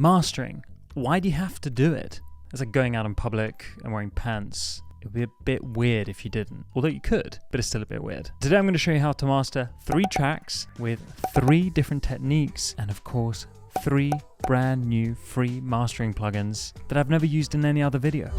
Mastering. Why do you have to do it? It's like going out in public and wearing pants. It would be a bit weird if you didn't. Although you could, but it's still a bit weird. Today I'm going to show you how to master 3 tracks with 3 different techniques and of course 3 brand new free mastering plugins that I've never used in any other video.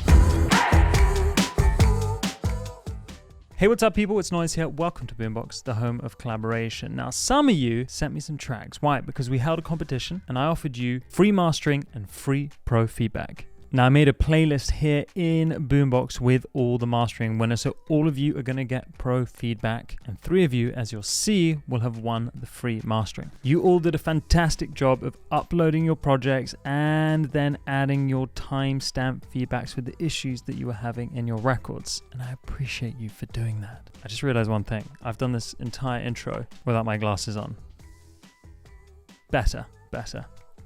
Hey, what's up people? It's Noise here. Welcome to Boombox, the home of collaboration. Now, some of you sent me some tracks. Why? Because we held a competition and I offered you free mastering and free pro feedback. Now, I made a playlist here in Boombox with all the mastering winners, so all of you are going to get pro feedback, and 3 of you, as you'll see, will have won the free mastering. You all did a fantastic job of uploading your projects and then adding your timestamp feedbacks with the issues that you were having in your records, and I appreciate you for doing that. I just realized one thing. I've done this entire intro without my glasses on. Better.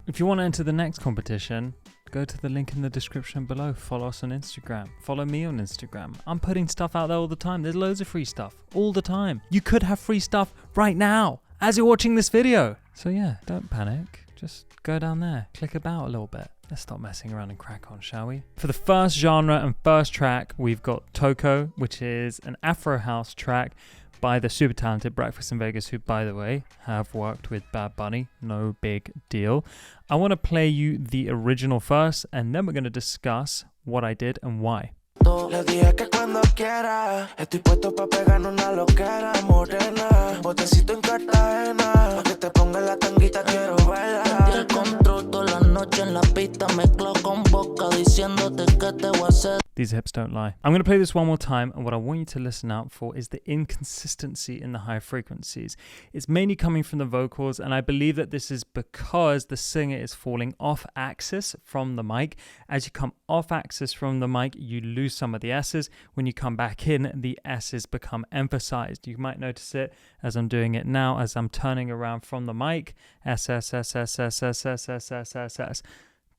If you want to enter the next competition, go to the link in the description below. Follow us on Instagram. Follow me on Instagram. I'm putting stuff out there all the time. There's loads of free stuff all the time. You could have free stuff right now as you're watching this video. So yeah, don't panic. Just go down there. Click about a little bit. Let's stop messing around and crack on, shall we? For the first genre and first track, we've got Toko, which is an Afro house track by the super talented Breakfast in Vegas, who, by the way, have worked with Bad Bunny. No big deal. I want to play you the original first, and then we're going to discuss what I did and why. Le dije que cuando quiera estoy puesto pa' pegar una loquera morena, botecito en Cartagena, pa' que te ponga la tanguita quiero bailar. Te control toda la noche en la pista, mezclo con boca diciéndote que te voy a hacer. These hips don't lie. I'm going to play this one more time, and what I want you to listen out for is the inconsistency in the high frequencies. It's mainly coming from the vocals, and I believe that this is because the singer is falling off axis from the mic. As you come off axis from the mic, you lose some of the S's. When you come back in, the S's become emphasized. You might notice it as I'm doing it now, as I'm turning around from the mic. S, S, S, S, S, S, S, S, S, S, S.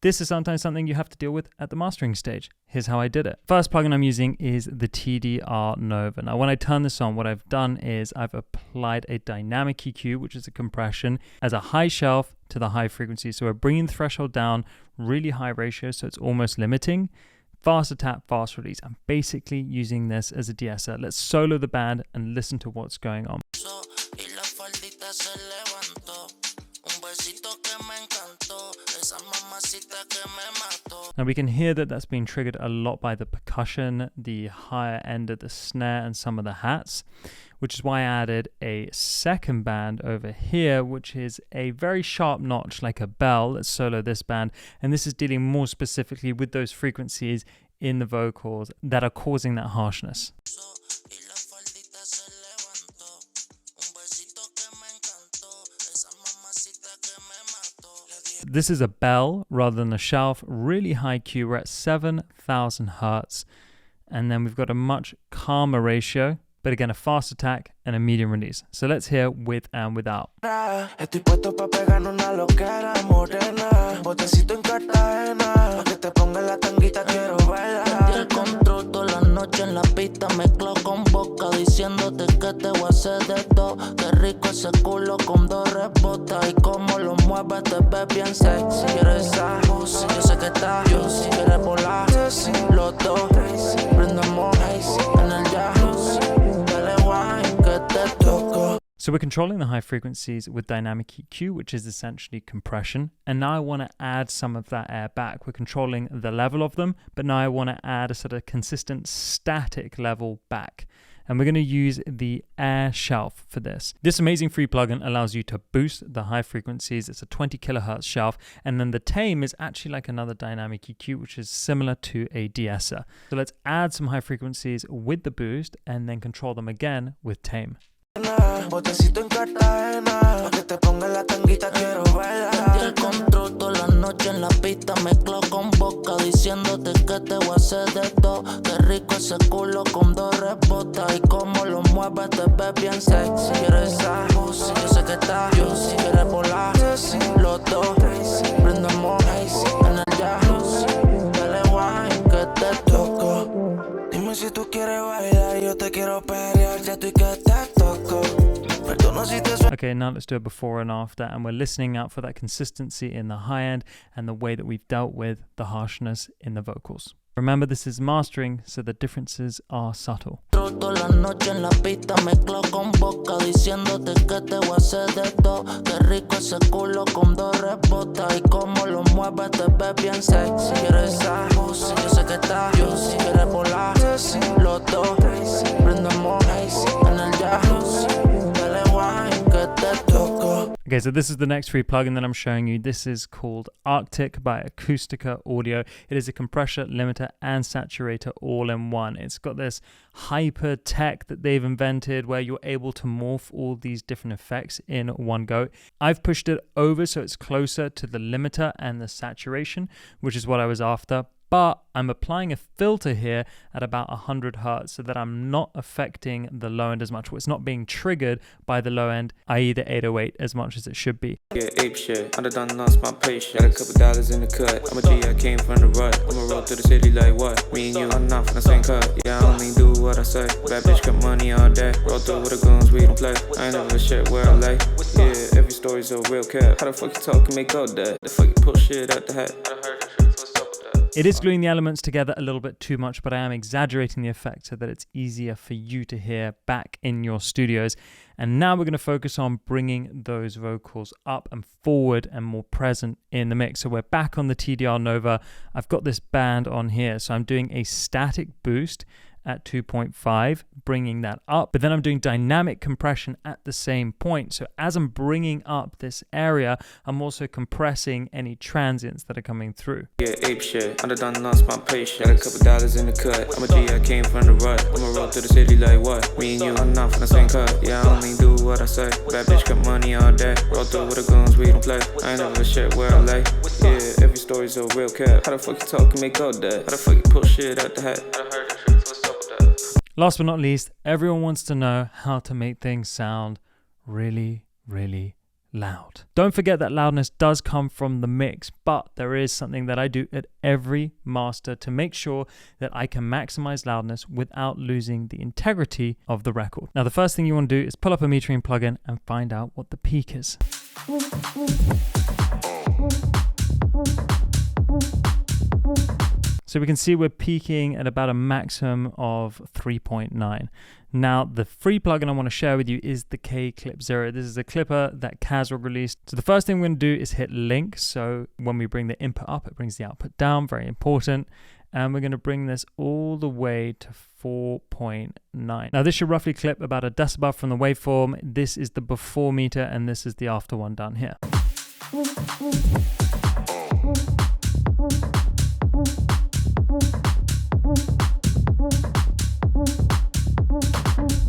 This is sometimes something you have to deal with at the mastering stage. Here's how I did it. First plugin I'm using is the TDR Nova. Now, when I turn this on, what I've done is I've applied a dynamic EQ, which is a compression, as a high shelf to the high frequency. So we're bringing the threshold down, really high ratio, so it's almost limiting. Fast tap, fast release. I'm basically using this as a de-esser. Let's solo the band and listen to what's going on. Now we can hear that that's being triggered a lot by the percussion, the higher end of the snare, and some of the hats, which is why I added a second band over here, which is a very sharp notch like a bell. Let's solo this band, and this is dealing more specifically with those frequencies in the vocals that are causing that harshness. This is a bell rather than a shelf, really high Q. We're at 7,000 hertz. And then we've got a much calmer ratio, but again, a fast attack and a medium release. So let's hear with and without. Estoy puesto pa' pegar una loquera morena, botecito en Cartagena, pa' que te ponga la tanguita quiero bailar. Te control toda la noche en la pista, mezclo con boca diciéndote que te voy a hacer de todo. Qué rico ese culo con 2 rebotas y como lo mueves te ves bien sexy. Quieres esa pussy, yo sé que está juicy. Quieres volar, los dos, prendemos en el jacuzzi. Dale wine que te toco. So we're controlling the high frequencies with dynamic EQ, which is essentially compression. And now I want to add some of that air back. We're controlling the level of them, but now I want to add a sort of consistent static level back. And we're going to use the air shelf for this. This amazing free plugin allows you to boost the high frequencies. It's a 20 kilohertz shelf. And then the tame is actually like another dynamic EQ, which is similar to a de-esser. So let's add some high frequencies with the boost and then control them again with tame. Botecito en Cartagena, pa' que te ponga la tanguita quiero bailar. Te control toda la noche en la pista, mezclo con boca diciéndote que te voy a hacer de todo. Qué rico ese culo con 2 rebotas y como lo mueves te ves bien sexy. Quieres esa pussy, yo sé que está juicy. Quieres volar, los dos, prendemos en el jacuzzi. Dale wine que te toco. Dime si tú quieres bailar, yo te quiero perrear, ya estoy que te toco. Okay, now let's do a before and after, and we're listening out for that consistency in the high end and the way that we've dealt with the harshness in the vocals. Remember, this is mastering, so the differences are subtle. Toda la noche en la pista mezclo con boca diciéndote que te voy a hacer de todo. Qué rico ese culo con dos rebotas y cómo lo mueves te ves bien sexy. Quieres esa pussy, yo sé que está juicy. Quieres volar, los dos prendemos en el jacuzzi. Dale wine que te toco. Okay, so this is the next free plugin that I'm showing you. This is called Arctic by Acoustica Audio. It is a compressor, limiter, and saturator all in one. It's got this hyper tech that they've invented where you're able to morph all these different effects in one go. I've pushed it over so it's closer to the limiter and the saturation, which is what I was after. But I'm applying a filter here at about 100 hertz so that I'm not affecting the low end as much. It's not being triggered by the low end, i.e. the 808, as much as it should be. Yeah, ape shit. I done lost my patience. Got a couple dollars in the cut. I'm a G, I came from the rut. I'ma roll through the city like what? Me and you are not from the same cut. Yeah, I only do what I say. Bad bitch got money all day. Roll through with the guns, we don't play. I ain't never shit where I lay. Yeah, every story's a real cap. How the fuck you talk and make all that? The fuck you pull shit out the hat? It is gluing the elements together a little bit too much, but I am exaggerating the effect so that it's easier for you to hear back in your studios. And now we're going to focus on bringing those vocals up and forward and more present in the mix. So we're back on the TDR Nova. I've got this band on here. So I'm doing a static boost at 2.5, bringing that up, but then I'm doing dynamic compression at the same point. So as I'm bringing up this area, I'm also compressing any transients that are coming through. Yeah, ape shit. I done lost my patience. Got a couple dollars in the cut. I'm a G, I came from the rut. I'ma roll through the city like what? Me and you are not from the same cut. Yeah, I only do what I say. Bad bitch got money all day. Roll through with the guns, we don't play. I ain't never shit where I lay. Yeah, every story's a real cap. How the fuck you talk and make all that? How the fuck you pull shit out the hat? Last but not least, everyone wants to know how to make things sound really, really loud. Don't forget that loudness does come from the mix, but there is something that I do at every master to make sure that I can maximize loudness without losing the integrity of the record. Now, the first thing you want to do is pull up a metering plugin and find out what the peak is. So we can see we're peaking at about a maximum of 3.9. Now, the free plugin I want to share with you is the K-Clip 0. This is a clipper that Kazrog released. So the first thing we're going to do is hit link. So when we bring the input up, it brings the output down. Very important. And we're going to bring this all the way to 4.9. Now, this should roughly clip about a decibel from the waveform. This is the before meter, and this is the after one down here.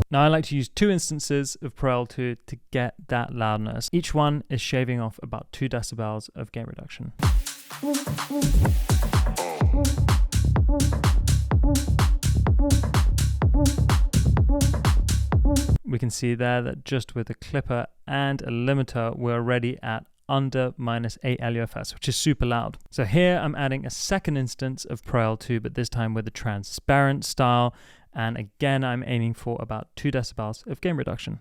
Now, I like to use 2 instances of Pro L2 to get that loudness. Each one is shaving off about 2 decibels of gain reduction. We can see there that just with a clipper and a limiter, we're already at under -8 LUFS, which is super loud. So here I'm adding a second instance of Pro L2, but this time with a transparent style. And again, I'm aiming for about 2 decibels of gain reduction.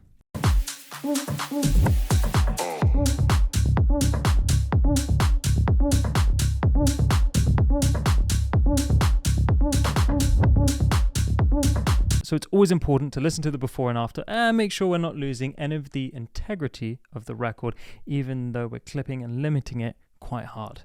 So it's always important to listen to the before and after and make sure we're not losing any of the integrity of the record, even though we're clipping and limiting it quite hard.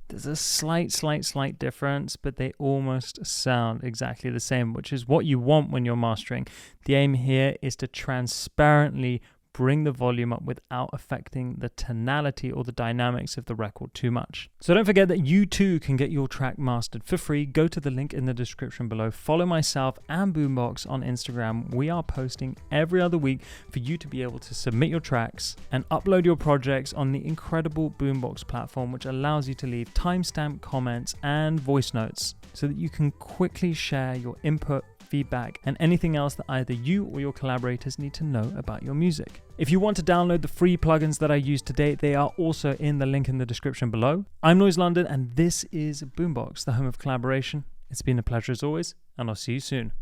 There's a slight difference, but they almost sound exactly the same, which is what you want when you're mastering. The aim here is to transparently bring the volume up without affecting the tonality or the dynamics of the record too much. So don't forget that you too can get your track mastered for free. Go to the link in the description below. Follow myself and Boombox on Instagram. We are posting every other week for you to be able to submit your tracks and upload your projects on the incredible Boombox platform, which allows you to leave timestamp comments and voice notes so that you can quickly share your input feedback, and anything else that either you or your collaborators need to know about your music. If you want to download the free plugins that I used to date, they are also in the link in the description below. I'm Noise London, and this is Boombox, the home of collaboration. It's been a pleasure as always, and I'll see you soon.